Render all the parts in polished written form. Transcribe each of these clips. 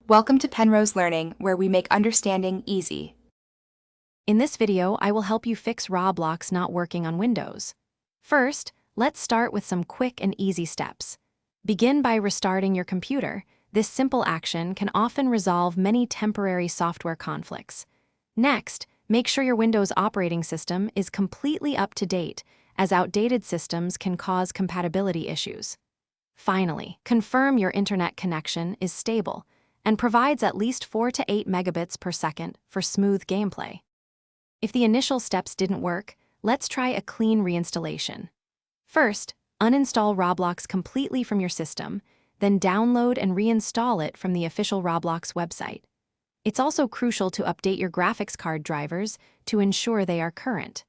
Welcome to Penrose Learning, where we make understanding easy. In this video, I will help you fix Roblox not working on Windows. First, let's start with some quick and easy steps. Begin by restarting your computer. This simple action can often resolve many temporary software conflicts. Next, make sure your Windows operating system is completely up to date, as outdated systems can cause compatibility issues. Finally, confirm your internet connection is stable and provides at least 4 to 8 megabits per second for smooth gameplay. If the initial steps didn't work, let's try a clean reinstallation. First, uninstall Roblox completely from your system, then download and reinstall it from the official Roblox website. It's also crucial to update your graphics card drivers to ensure they are current.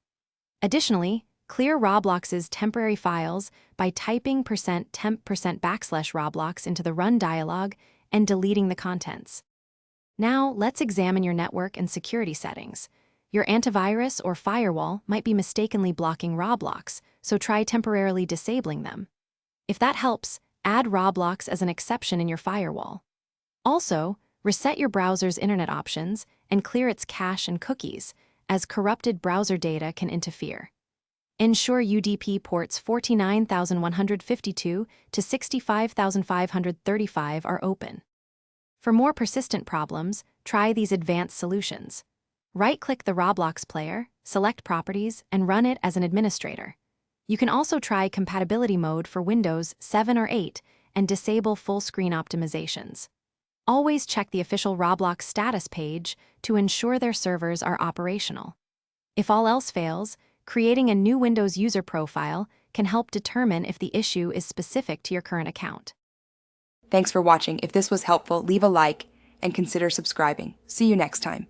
Additionally, clear Roblox's temporary files by typing %temp%\Roblox into the run dialog and deleting the contents. Now, let's examine your network and security settings. Your antivirus or firewall might be mistakenly blocking Roblox, so try temporarily disabling them. If that helps, add Roblox as an exception in your firewall. Also, reset your browser's internet options and clear its cache and cookies, as corrupted browser data can interfere. Ensure UDP ports 49,152 to 65,535 are open. For more persistent problems, try these advanced solutions. Right-click the Roblox player, select Properties, and run it as an administrator. You can also try compatibility mode for Windows 7 or 8 and disable full-screen optimizations. Always check the official Roblox status page to ensure their servers are operational. If all else fails, creating a new Windows user profile can help determine if the issue is specific to your current account. Thanks for watching. If this was helpful, leave a like and consider subscribing. See you next time.